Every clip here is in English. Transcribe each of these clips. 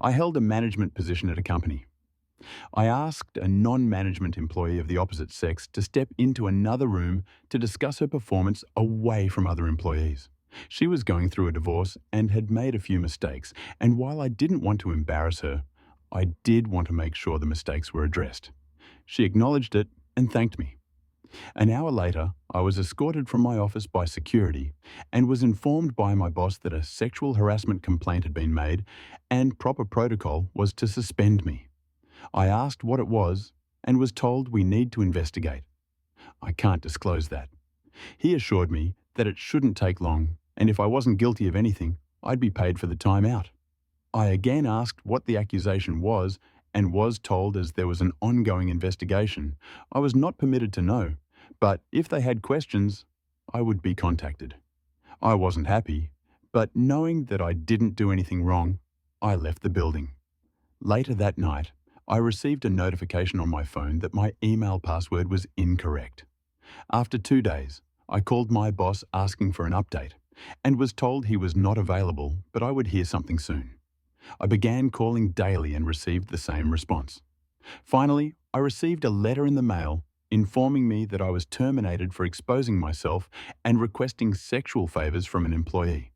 I held a management position at a company. I asked a non-management employee of the opposite sex to step into another room to discuss her performance away from other employees. She was going through a divorce and had made a few mistakes, and while I didn't want to embarrass her, I did want to make sure the mistakes were addressed. She acknowledged it and thanked me. An hour later, I was escorted from my office by security and was informed by my boss that a sexual harassment complaint had been made and proper protocol was to suspend me. I asked what it was and was told we need to investigate. I can't disclose that. He assured me that it shouldn't take long, and if I wasn't guilty of anything, I'd be paid for the time out. I again asked what the accusation was and was told as there was an ongoing investigation, I was not permitted to know, but if they had questions, I would be contacted. I wasn't happy, but knowing that I didn't do anything wrong, I left the building. Later that night, I received a notification on my phone that my email password was incorrect. After 2 days, I called my boss asking for an update and was told he was not available, but I would hear something soon. I began calling daily and received the same response. Finally, I received a letter in the mail informing me that I was terminated for exposing myself and requesting sexual favors from an employee.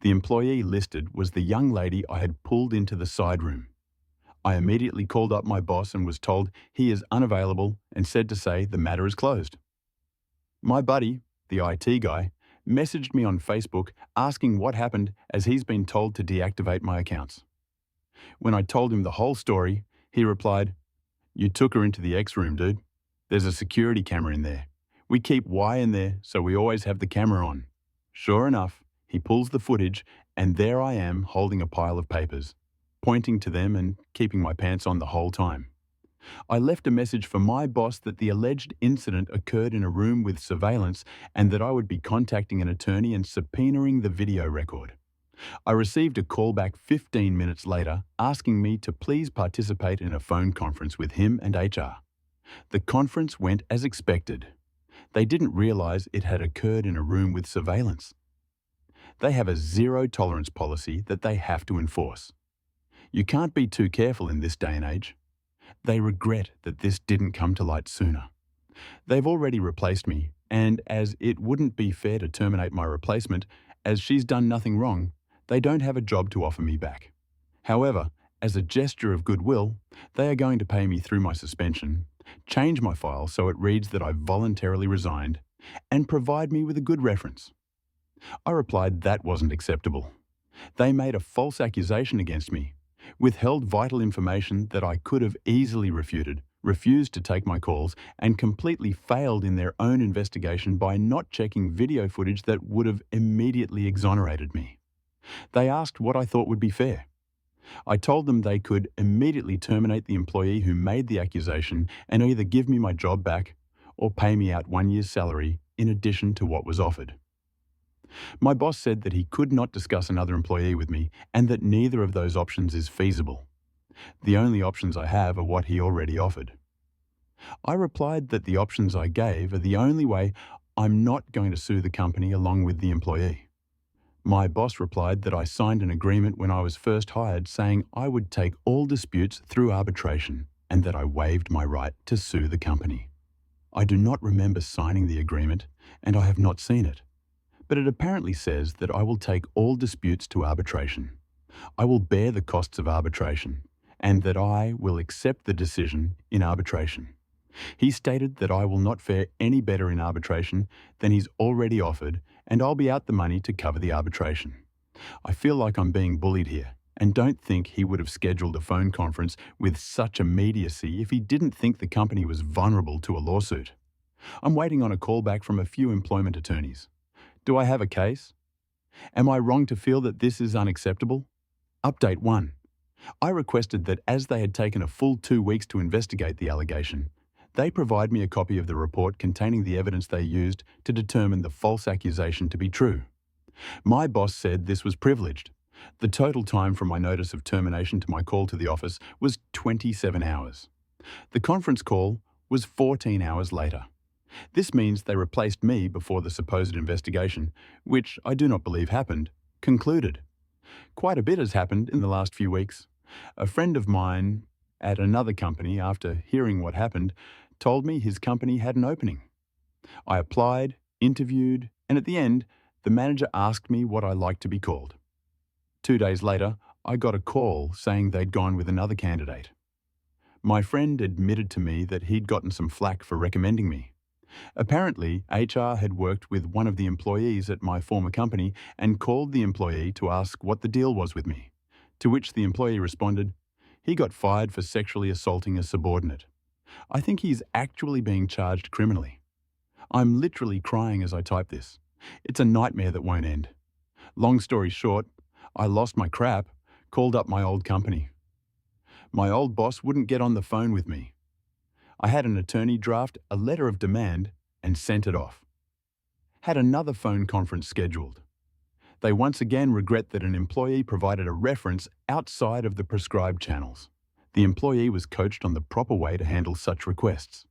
The employee listed was the young lady I had pulled into the side room. I immediately called up my boss and was told he is unavailable and said to say the matter is closed. My buddy, the IT guy, messaged me on Facebook asking what happened as he's been told to deactivate my accounts. When I told him the whole story, he replied, "You took her into the X room, dude. There's a security camera in there. We keep Y in there so we always have the camera on." Sure enough, he pulls the footage and there I am holding a pile of papers, pointing to them and keeping my pants on the whole time. I left a message for my boss that the alleged incident occurred in a room with surveillance and that I would be contacting an attorney and subpoenaing the video record. I received a call back 15 minutes later asking me to please participate in a phone conference with him and HR. The conference went as expected. They didn't realize it had occurred in a room with surveillance. They have a zero-tolerance policy that they have to enforce. You can't be too careful in this day and age. They regret that this didn't come to light sooner. They've already replaced me, and as it wouldn't be fair to terminate my replacement, as she's done nothing wrong, they don't have a job to offer me back. However, as a gesture of goodwill, they are going to pay me through my suspension, change my file so it reads that I voluntarily resigned, and provide me with a good reference. I replied that wasn't acceptable. They made a false accusation against me, withheld vital information that I could have easily refuted, refused to take my calls, and completely failed in their own investigation by not checking video footage that would have immediately exonerated me. They asked what I thought would be fair. I told them they could immediately terminate the employee who made the accusation and either give me my job back or pay me out 1 year's salary in addition to what was offered. My boss said that he could not discuss another employee with me and that neither of those options is feasible. The only options I have are what he already offered. I replied that the options I gave are the only way I'm not going to sue the company along with the employee. My boss replied that I signed an agreement when I was first hired saying I would take all disputes through arbitration and that I waived my right to sue the company. I do not remember signing the agreement and I have not seen it, but it apparently says that I will take all disputes to arbitration. I will bear the costs of arbitration and that I will accept the decision in arbitration. He stated that I will not fare any better in arbitration than he's already offered and I'll be out the money to cover the arbitration. I feel like I'm being bullied here and don't think he would have scheduled a phone conference with such immediacy if he didn't think the company was vulnerable to a lawsuit. I'm waiting on a call back from a few employment attorneys. Do I have a case? Am I wrong to feel that this is unacceptable? Update 1. I requested that as they had taken a full 2 weeks to investigate the allegation, they provide me a copy of the report containing the evidence they used to determine the false accusation to be true. My boss said this was privileged. The total time from my notice of termination to my call to the office was 27 hours. The conference call was 14 hours later. This means they replaced me before the supposed investigation, which I do not believe happened, concluded. Quite a bit has happened in the last few weeks. A friend of mine at another company, after hearing what happened, told me his company had an opening. I applied, interviewed, and at the end, the manager asked me what I liked to be called. 2 days later, I got a call saying they'd gone with another candidate. My friend admitted to me that he'd gotten some flack for recommending me. Apparently, HR had worked with one of the employees at my former company and called the employee to ask what the deal was with me, to which the employee responded, he got fired for sexually assaulting a subordinate. I think he's actually being charged criminally. I'm literally crying as I type this. It's a nightmare that won't end. Long story short, I lost my crap, called up my old company. My old boss wouldn't get on the phone with me. I had an attorney draft a letter of demand and sent it off. Had another phone conference scheduled. They once again regret that an employee provided a reference outside of the prescribed channels. The employee was coached on the proper way to handle such requests.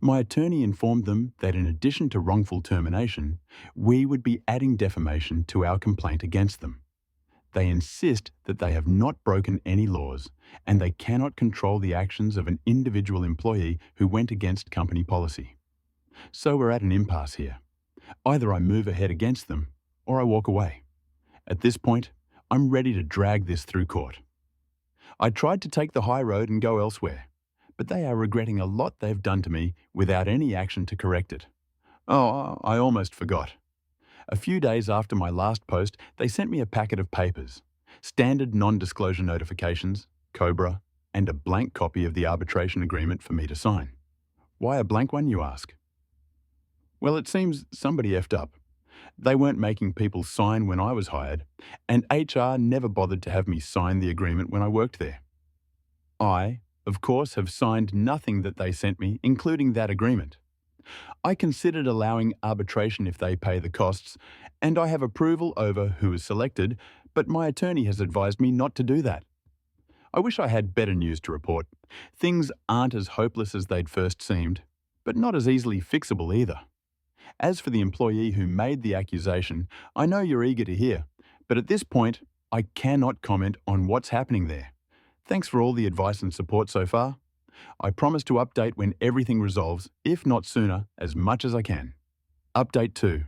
My attorney informed them that in addition to wrongful termination, we would be adding defamation to our complaint against them. They insist that they have not broken any laws and they cannot control the actions of an individual employee who went against company policy. So we're at an impasse here. Either I move ahead against them or I walk away. At this point, I'm ready to drag this through court. I tried to take the high road and go elsewhere, but they are regretting a lot they've done to me without any action to correct it. Oh, I almost forgot. A few days after my last post, they sent me a packet of papers, standard non-disclosure notifications, COBRA, and a blank copy of the arbitration agreement for me to sign. Why a blank one, you ask? Well, it seems somebody effed up. They weren't making people sign when I was hired, and HR never bothered to have me sign the agreement when I worked there. I, of course, have signed nothing that they sent me, including that agreement. I considered allowing arbitration if they pay the costs, and I have approval over who is selected, but my attorney has advised me not to do that. I wish I had better news to report. Things aren't as hopeless as they'd first seemed, but not as easily fixable either. As for the employee who made the accusation, I know you're eager to hear, but at this point, I cannot comment on what's happening there. Thanks for all the advice and support so far. I promise to update when everything resolves, if not sooner, as much as I can. Update 2.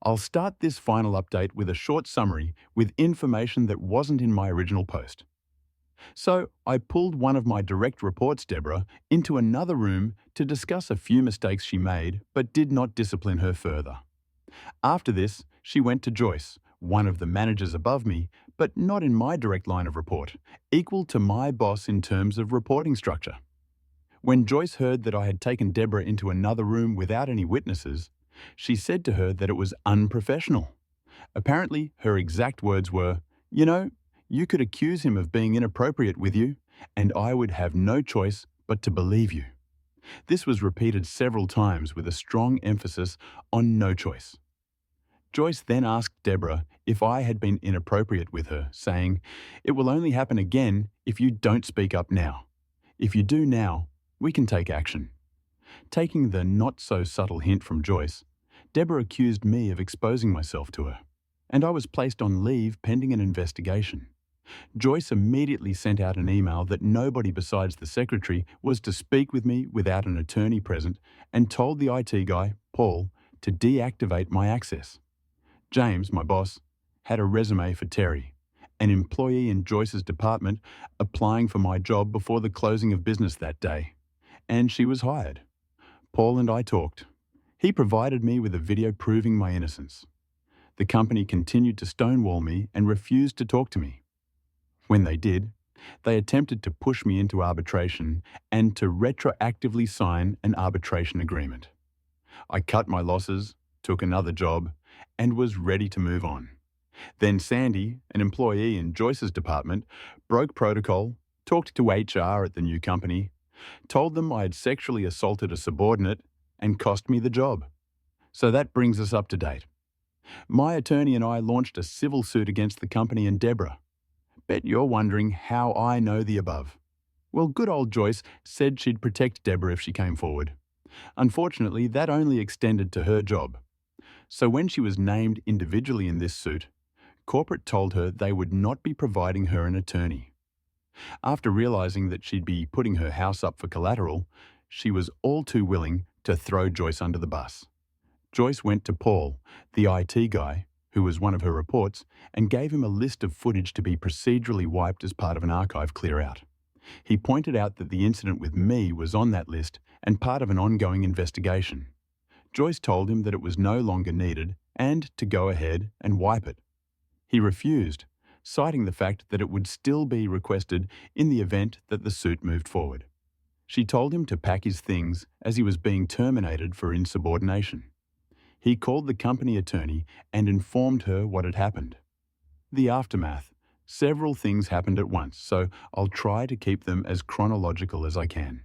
I'll start this final update with a short summary with information that wasn't in my original post. So, I pulled one of my direct reports, Deborah, into another room to discuss a few mistakes she made, but did not discipline her further. After this, she went to Joyce, one of the managers above me, but not in my direct line of report, equal to my boss in terms of reporting structure. When Joyce heard that I had taken Deborah into another room without any witnesses, she said to her that it was unprofessional. Apparently, her exact words were, "You know, you could accuse him of being inappropriate with you, and I would have no choice but to believe you." This was repeated several times with a strong emphasis on no choice. Joyce then asked Deborah if I had been inappropriate with her, saying, "It will only happen again if you don't speak up now. If you do now, we can take action." Taking the not-so-subtle hint from Joyce, Deborah accused me of exposing myself to her, and I was placed on leave pending an investigation. Joyce immediately sent out an email that nobody besides the secretary was to speak with me without an attorney present and told the IT guy, Paul, to deactivate my access. James, my boss, had a resume for Terry, an employee in Joyce's department, applying for my job before the closing of business that day, and she was hired. Paul and I talked. He provided me with a video proving my innocence. The company continued to stonewall me and refused to talk to me. When they did, they attempted to push me into arbitration and to retroactively sign an arbitration agreement. I cut my losses, took another job, and was ready to move on. Then Sandy, an employee in Joyce's department, broke protocol, talked to HR at the new company, told them I had sexually assaulted a subordinate, and cost me the job. So that brings us up to date. My attorney and I launched a civil suit against the company and Deborah. Bet you're wondering how I know the above. Well, good old Joyce said she'd protect Deborah if she came forward. Unfortunately, that only extended to her job. So when she was named individually in this suit, Culprit told her they would not be providing her an attorney. After realizing that she'd be putting her house up for collateral, she was all too willing to throw Joyce under the bus. Joyce went to Paul, the IT guy, who was one of her reports, and gave him a list of footage to be procedurally wiped as part of an archive clear-out. He pointed out that the incident with me was on that list and part of an ongoing investigation. Joyce told him that it was no longer needed and to go ahead and wipe it. He refused, citing the fact that it would still be requested in the event that the suit moved forward. She told him to pack his things as he was being terminated for insubordination. He called the company attorney and informed her what had happened. The aftermath. Several things happened at once, so I'll try to keep them as chronological as I can.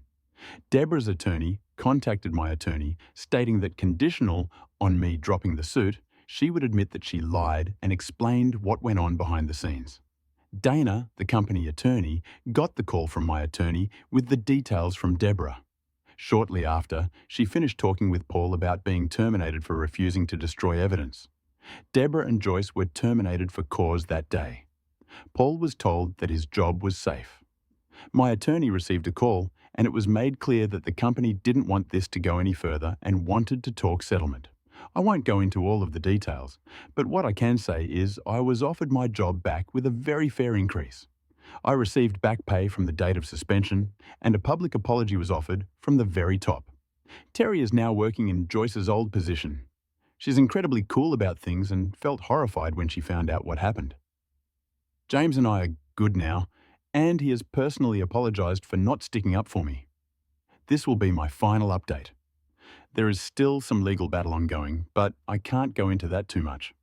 Deborah's attorney contacted my attorney, stating that conditional on me dropping the suit, she would admit that she lied and explained what went on behind the scenes. Dana, the company attorney, got the call from my attorney with the details from Deborah. Shortly after, she finished talking with Paul about being terminated for refusing to destroy evidence. Deborah and Joyce were terminated for cause that day. Paul was told that his job was safe. My attorney received a call, and it was made clear that the company didn't want this to go any further and wanted to talk settlement. I won't go into all of the details, but what I can say is I was offered my job back with a very fair increase. I received back pay from the date of suspension, and a public apology was offered from the very top. Terry is now working in Joyce's old position. She's incredibly cool about things and felt horrified when she found out what happened. James and I are good now, and he has personally apologised for not sticking up for me. This will be my final update. There is still some legal battle ongoing, but I can't go into that too much.